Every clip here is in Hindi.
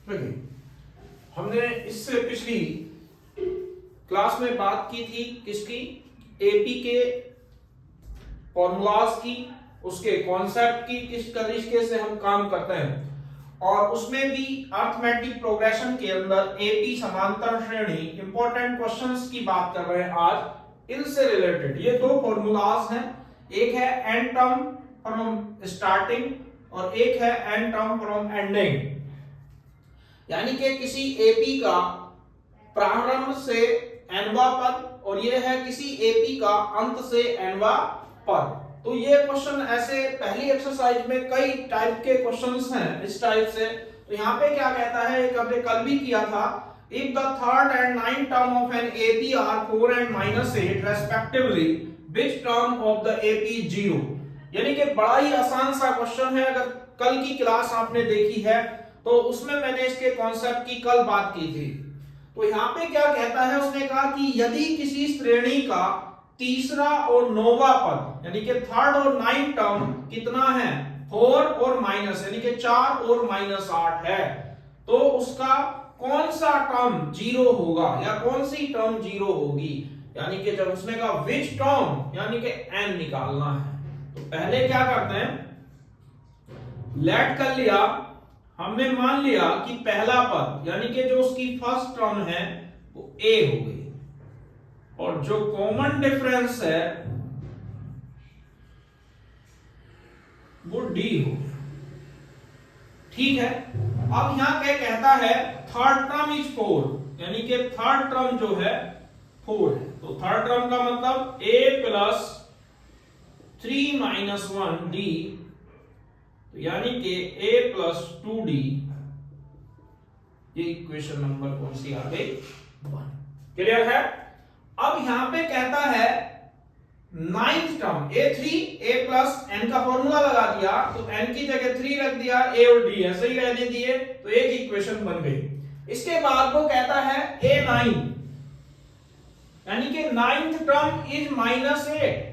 देखिए, हमने इससे पिछली क्लास में बात की थी किसकी, एपी के फॉर्मूलाज की, उसके कॉन्सेप्ट की, किस तरीके से हम काम करते हैं, और उसमें भी अर्थमेटिक प्रोग्रेशन के अंदर एपी समांतर श्रेणी इंपॉर्टेंट क्वेश्चंस की बात कर रहे हैं आज। इनसे रिलेटेड ये दो फॉर्मूलाज हैं, एक है एंड टर्म फ्रॉम स्टार्टिंग और एक है एंड टर्म फ्रॉम एंडिंग। यानी कि किसी एपी का प्रारंभ से एनवा पद और यह है किसी एपी का अंत से एनवा पद। तो ये क्वेश्चन ऐसे पहली एक्सरसाइज में कई टाइप के क्वेश्चंस हैं इस टाइप से। तो यहाँ पे क्या कहता है, एक हमने कल भी किया था, if the third and ninth term of an AP are 4 and -8 respectively which term of the AP 0। यानी कि बड़ा ही आसान सा क्वेश्चन है। अगर कल की क्लास आपने देखी है तो उसमें मैंने इसके कॉन्सेप्ट की कल बात की थी। तो यहाँ पे क्या कहता है, उसने कहा कि यदि किसी श्रेणी का तीसरा और नौवां पद यानी कि थर्ड और नाइन्थ टर्म कितना है, 4 और माइनस यानी कि 4 और -8 है, तो उसका कौन सा टर्म 0 होगा या कौन सी टर्म 0 होगी। यानी कि जब उसने कहा विच टर्म यानी कि n निकालना है, तो पहले क्या करते हैं, लेट कर लिया, हमने मान लिया कि पहला पद यानी कि जो उसकी फर्स्ट टर्म है वो a हो गई और जो कॉमन डिफरेंस है वो d हो गया। ठीक है, अब यहां क्या कहता है, थर्ड टर्म इज 4 यानी कि थर्ड टर्म जो है 4 है। तो थर्ड टर्म का मतलब a प्लस 3 माइनस 1 d, तो यानी कि a प्लस 2d, ये इक्वेशन नंबर कौन सी आ गई, 1। क्लियर है। अब यहां पे कहता है ninth term a3, a plus n का फॉर्मूला लगा दिया तो n की जगह 3 रख दिया, a और d ऐसे ही रहने दिए, तो एक इक्वेशन बन गई। इसके बाद वो कहता है a9 यानी कि नाइन्थ टर्म इज -8।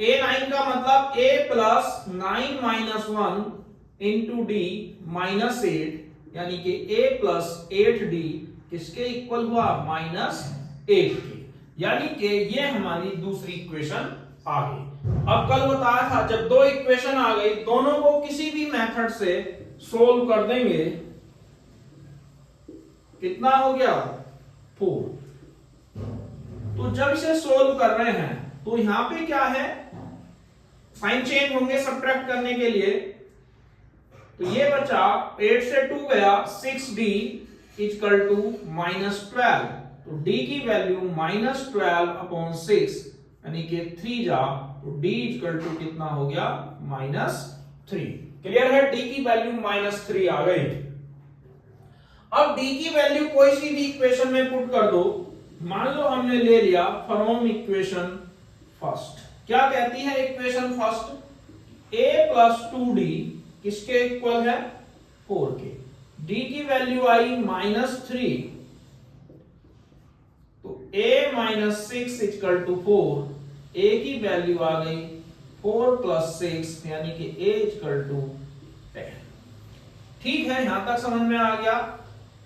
a9 का मतलब a plus 9 minus 1 into D -8 यानी कि a प्लस 8d किसके इक्वल हुआ, -8 के। यानी कि ये हमारी दूसरी इक्वेशन आ गई। अब कल बताया था जब दो इक्वेशन आ गई, दोनों को किसी भी मेथड से सोल्व कर देंगे, कितना हो गया, 4। तो जब इसे सोल्व कर रहे हैं तो यहां पे क्या है, साइन चेंज होंगे सब्ट्रैक्ट करने के लिए। तो ये बचा 8 से 2 गया, 6d इक्वल टू -12। तो d की वैल्यू -12/6 यानी कि 3 जा, तो d इक्वल टू कितना हो गया, -3। क्लियर है, d की वैल्यू -3 आ गई। अब d की वैल्यू कोई सी भी इक्वेशन में पुट कर दो। मान लो हमने ले लिया फ्रॉम इक्वेशन फर्स्ट, क्या कहती है equation first, a plus 2d किसके इक्वल है, 4 के। d की वैल्यू आई -3, तो a - 6 इक्वल टू 4, a की वैल्यू आ गई 4 + 6 यानी कि a इक्वल टू 10। ठीक है, यहां तक समझ में आ गया।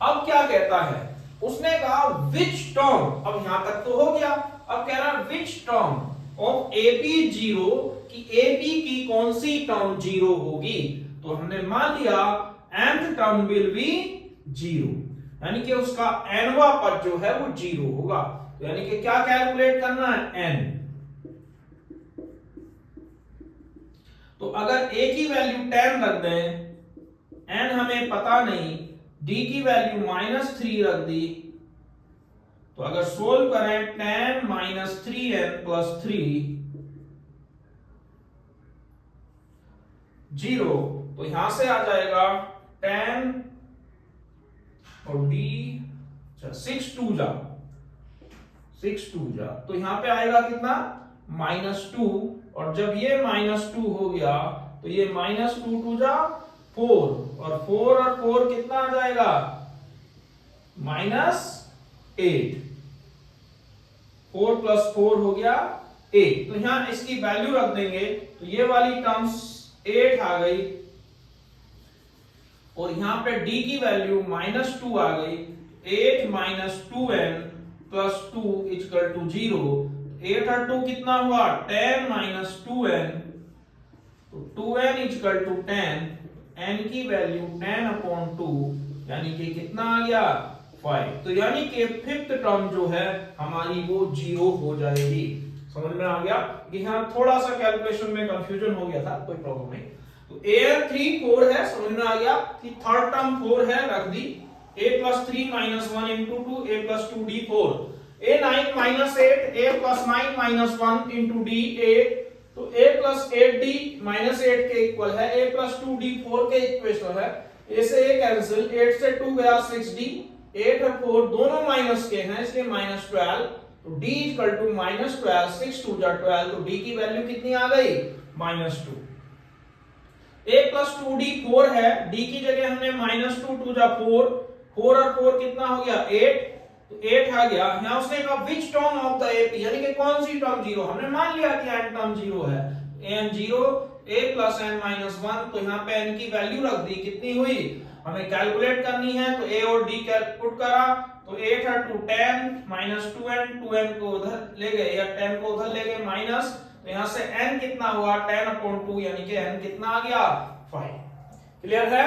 अब क्या कहता है, उसने कहा विच टर्म, अब यहां तक तो हो गया, अब कह रहा विच टर्म ऑफ AP 0 कि AP की कौन सी टर्म 0 होगी। तो हमने मान लिया nth टर्म विल बी 0 यानी कि उसका nवा पद जो है वो 0 होगा। तो यानी कि क्या कैलकुलेट करना है, n। तो अगर a की वैल्यू 10 रख दें, n हमें पता नहीं, d की वैल्यू -3 रख दी, तो अगर सोल्व करें 10 - 3n + 3 0, तो यहां से आ जाएगा 10 और d 6 2 जा, 6 2 जा, तो यहां पे आएगा कितना, -2। और जब ये -2 हो गया तो ये -2 2 जा 4 और 4 कितना आ जाएगा, -8। 4 + 4 हो गया 8। तो यहां इसकी वैल्यू रख देंगे, तो ये वाली टर्म्स 8 आ गई और यहाँ पे d की वैल्यू -2 आ गई। 8 minus 2n plus 2 equal to 0। 8 और 2 कितना हुआ 10 माइनस 2n, तो 2n इक्वल टू 10, n की वैल्यू 10/2 यानी कि कितना आ गया 5। तो यानी कि फिफ्थ टर्म जो है हमारी वो 0 हो जाएगी। समझ में आ गया कि हाँ थोड़ा सा कैलकुलेशन में कंफ्यूजन हो गया था, कोई प्रॉब्लम नहीं। तो a 3 4 है, समझ में आ गया कि थर्ड टर्म 4 है, रख दी। a plus 3 minus 1 into 2, a plus 2d 4, a 9 minus 8, a plus 9 minus 1 into d 8, तो a plus 8d minus 8 के इक्वल है, a plus 2d 4 के इक्वल है। a से a कैंसिल, 8 से 2 गया 6d, 8 और 4 दोनों माइनस के हैं इसलिए -12, तो d इक्वल टू -12, 6 2 जा 12, तो d की वैल्यू कितनी आ गई -2। a plus 2d 4 है, d की जगह हमने -2 2 जा 4, 4 और 4 कितना हो गया 8, तो 8 आ गया। यहां उसने कहा which term of the AP, यानी कि कौन सी टर्म 0, हमने मान लिया कि n टर्म 0 है, n 0, a plus n minus 1, तो यहां पे n की वैल्यू रख दी, कितनी हुई हमें कैलकुलेट करनी है, तो a और d पुट करा, तो 8 और 2 10 माइनस 2n, 2n को उधर ले गए या 10 को उधर ले गए माइनस, तो यहां से n कितना हुआ 10/2 यानी कि n कितना आ गया 5। क्लियर है।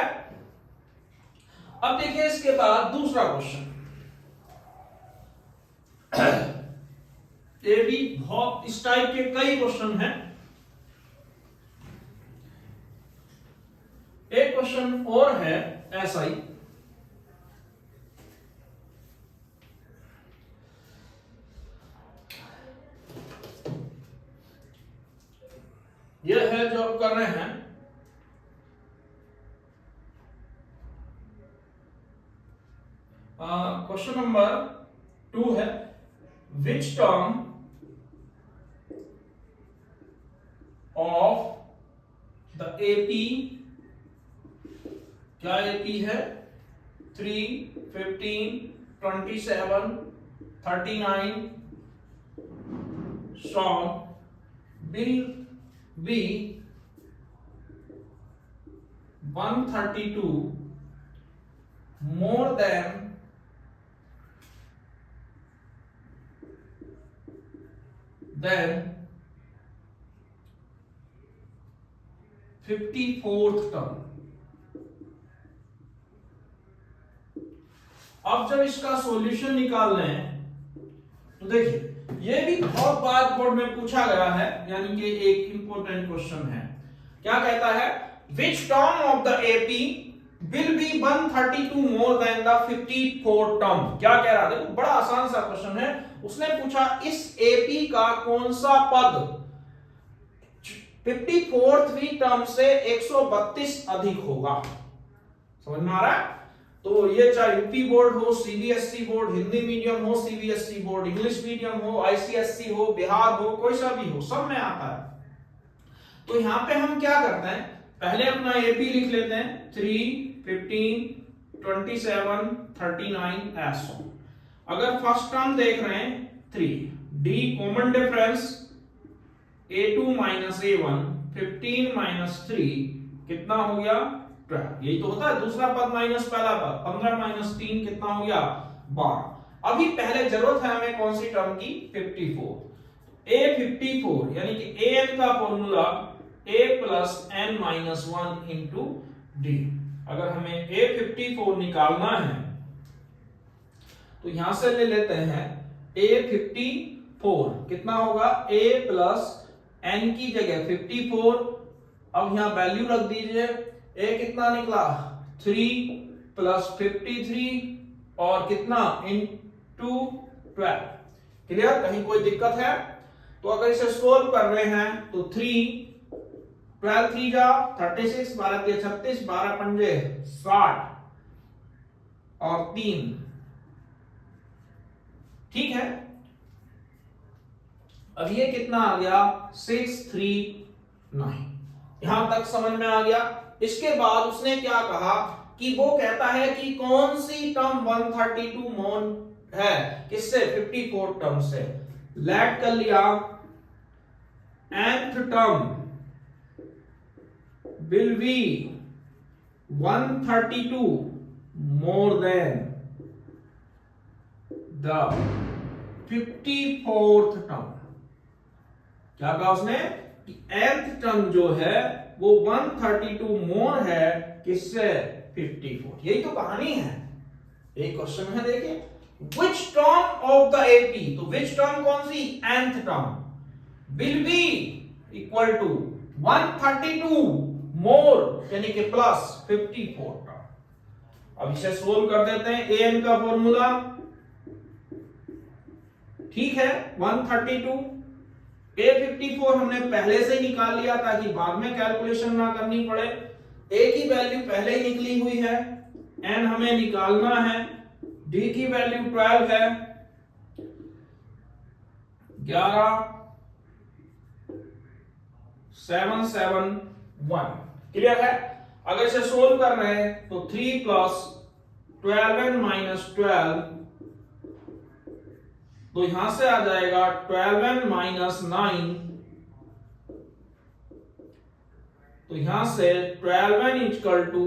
अब देखिए इसके बाद दूसरा क्वेश्चन, ये भी बहुत इस टाइप के कई क्वेश्चन हैं। एक क्वेश्चन और है ऐसा ही, यह है जो आप कर रहे हैं, क्वेश्चन नंबर 2 है, which term of the AP, क्या एपी है 3 15 27 39 will be 132 more than 54th term. अब जब इसका सॉल्यूशन निकाल रहे हैं तो देखिए ये भी बहुत बार बोर्ड में पूछा गया है, यानी कि एक इंपॉर्टेंट क्वेश्चन है। क्या कहता है, which term of the AP will be 132 more than the 54th term. क्या कह रहा है, देखो बड़ा आसान सा क्वेश्चन है। उसने पूछा इस एपी का कौन सा पद 54वीं टर्म से 132 अधिक होगा। समझ में आ रहा है। तो ये चाहे यूपी बोर्ड हो, सीबीएसई बोर्ड, हिंदी मीडियम हो, सीबीएसई बोर्ड, इंग्लिश मीडियम हो, आईसीएसई हो, बिहार हो, कोई सा भी हो, सब में आता है। तो यहां पे हम क्या करते हैं, पहले अपना एपी लिख लेते हैं 3 15 27 39 ऐसा। अगर फर्स्ट टर्म देख रहे हैं 3, D common difference a2 minus a1, 15 minus 3 कितना हो गया 12। यही तो होता है, दूसरा पद माइनस पहला पद, 15 माइनस 3 कितना हो गया 12। अभी पहले जरूरत है हमें कौन सी टर्म की 54। a 54 यानी कि an का formula a plus n minus 1 into D. अगर हमें a 54 निकालना है तो यहां से ले लेते हैं a 54 कितना होगा a प्लस n की जगह 54। अब यहां वैल्यू रख दीजिए, a कितना निकला 3 प्लस 53 और कितना इंटू 12। क्लियर, कहीं कोई दिक्कत है तो अगर इसे सोल्व कर रहे हैं तो 3 12 3 जा 36, 12 3 36, 12 पंजे 60 और 3, ठीक है। अब ये कितना आ गया 639। यहां तक समझ में आ गया। इसके बाद उसने क्या कहा कि वो कहता है कि कौन सी टर्म 132 मोन है, किससे 54 टर्म से। लेट कर लिया, nth term will be 132 more than the 54th term. क्या कहा उसने कि nth टर्म जो है वो 132 मोर है किससे? 54। यही तो कहानी है, एक क्वेश्चन है देखिए, which term of the AP, तो which term कौन सी? nth term will be equal to 132 मोर यानी कि प्लस 54 टर्म। अब इसे सोल्व कर देते हैं। an का फॉर्मूला ठीक है 132, A54 हमने पहले से ही निकाल लिया ताकि बाद में कैलकुलेशन ना करनी पड़े। A की वैल्यू पहले ही निकली हुई है, N हमें निकालना है, D की वैल्यू 12 है, 11771। क्लियर है? अगर इसे सोल्व कर रहे हैं तो 3 प्लस 12n माइनस 12, तो यहां से आ जाएगा 12n माइनस 9, तो यहां से 12n इक्वल टू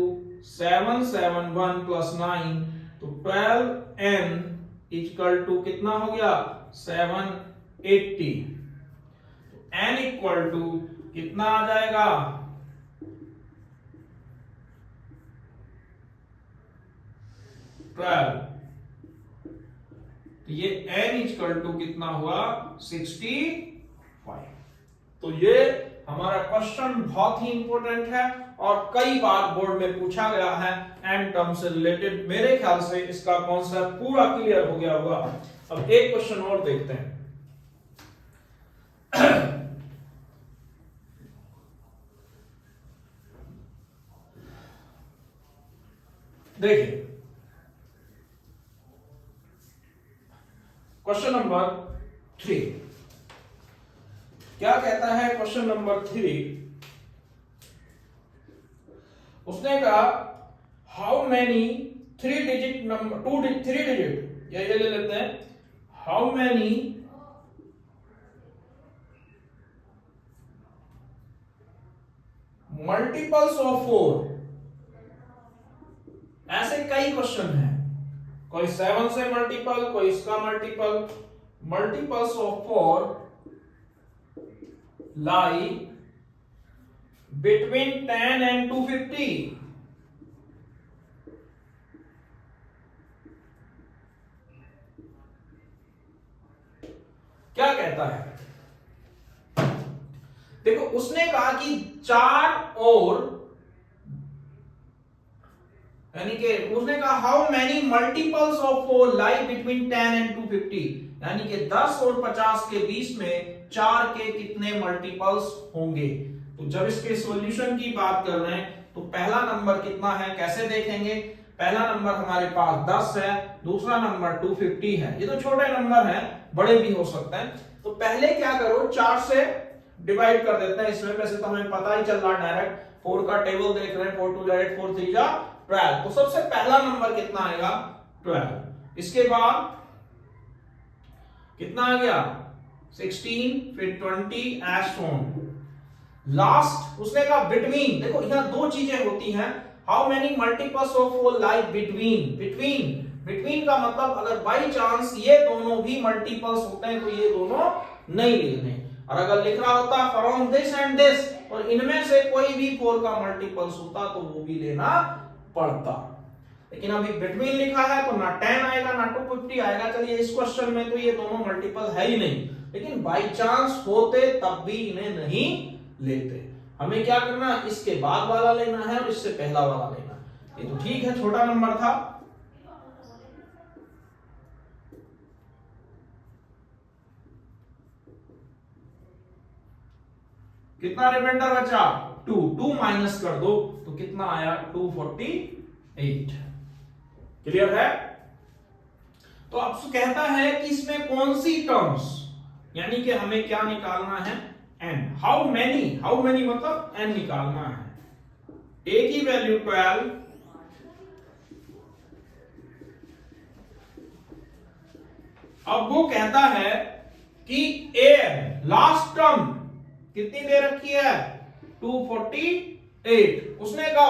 771 प्लस 9, तो 12n इक्वल टू कितना हो गया? 780। n इक्वल टू कितना आ जाएगा? 12। तो ये n इक्वल टू कितना हुआ? 65। तो ये हमारा क्वेश्चन बहुत ही इंपॉर्टेंट है और कई बार बोर्ड में पूछा गया है n टर्म से रिलेटेड। मेरे ख्याल से इसका कॉन्सेप्ट पूरा क्लियर हो गया होगा। अब एक क्वेश्चन और देखते हैं। देखिए क्वेश्चन नंबर 3 क्या कहता है? क्वेश्चन नंबर 3 उसने कहा how many 3 digit number 3 digit ये ले लेते हैं, हाउ मैनी मल्टीपल्स ऑफ 4। ऐसे कई क्वेश्चन हैं, कोई 7 से मल्टीपल, कोई इसका multiple. Multiples of 4 lie between 10 and 250। क्या कहता है? देखो उसने कहा कि 4 और यानी कि उसने कहा how many multiples of 4 lie between 10 and 250, यानी कि 10 और 50 के बीच में 4 के कितने मल्टीपल्स होंगे। तो जब इसके सॉल्यूशन की बात कर रहे हैं तो पहला नंबर कितना है कैसे देखेंगे? पहला नंबर हमारे पास 10 है, दूसरा नंबर 250 है। ये तो छोटे नंबर हैं, बड़े भी हो सकते हैं। तो पहले क्या करो, 4 से डिवाइड कर देते हैं इसमें। वैसे तो हमें पता ही चल रहा डायरेक्ट, 4 का टेबल देख रहे हैं, 4 2 8 4 3 जा 12। तो सबसे पहला नंबर कितना आएगा? 12। इसके बाद कितना आ गया? 16, फिर 20 एज शोन। लास्ट उसने कहा बिटवीन। देखो यहां दो चीजें होती हैं, how many multiples of 4 lie between. Between का मतलब अगर बाई चांस ये दोनों भी मल्टीपल्स होते हैं तो ये दोनों नहीं लेने, और अगर लिख रहा होता फ्रॉम दिस एंड दिस और इनमें से कोई भी 4 का मल्टीपल्स होता तो वो भी लेना पड़ता। लेकिन अभी बिटवीन लिखा है तो ना 10 आएगा ना 250 आएगा। चलिए इस क्वेश्चन में तो ये दोनों मल्टीपल है ही नहीं, लेकिन बाई चांस होते तब भी इन्हें नहीं लेते। हमें क्या करना, इसके बाद वाला लेना है और इससे पहला वाला लेना है। ये तो ठीक है, छोटा नंबर था। कितना रिमाइंडर बचा? 2 माइनस कर दो तो कितना आया? 248। क्लियर है? तो अब कहता है कि इसमें कौन सी टर्म्स, यानी कि हमें क्या निकालना है? n। हाउ मेनी मतलब n निकालना है। a की वैल्यू 12, अब वो कहता है कि a लास्ट टर्म कितनी दे रखी है? 248। 8। उसने कहा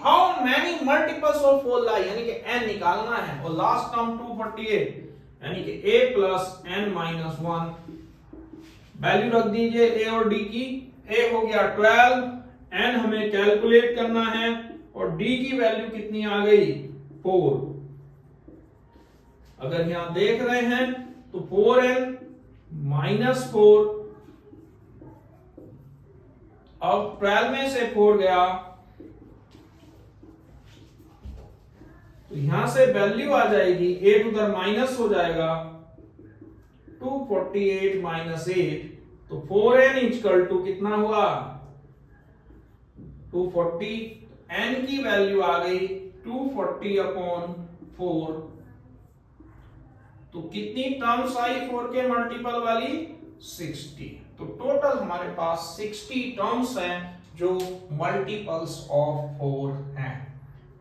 हाउ मेनी मल्टीपल्स ऑफ 4 लाई, यानी कि n निकालना है, और लास्ट टर्म 248 यानी कि a plus n minus 1। Value रख दीजिए a और d की। a हो गया 12, n हमें कैलकुलेट करना है, और d की वैल्यू कितनी आ गई 4। अगर यहां देख रहे हैं तो 4n माइनस 4, अब 12 में से 4 गया तो यहां से वैल्यू आ जाएगी 8 उधर माइनस हो जाएगा, 248 माइनस 8, तो 4n इक्वल टू कितना हुआ 240। n की वैल्यू आ गई 240 अपॉन 4। तो कितनी टर्म्स आई 4 के मल्टीपल वाली 60। तो टोटल हमारे पास 60 टर्म्स हैं जो मल्टीपल्स ऑफ 4 हैं।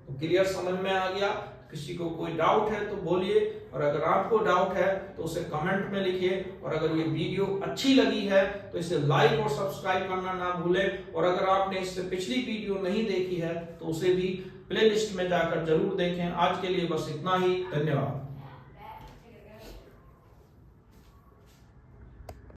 तो क्लियर समझ में आ गया? किसी को कोई डाउट है तो बोलिए, और अगर आपको डाउट है तो उसे कमेंट में लिखिए, और अगर ये वीडियो अच्छी लगी है तो इसे लाइक और सब्सक्राइब करना ना भूलें, और अगर आपने इससे पिछली वीडियो नहीं देखी है तो उसे भी प्लेलिस्ट में जाकर जरूर देखें। आज के लिए बस इतना ही, धन्यवाद।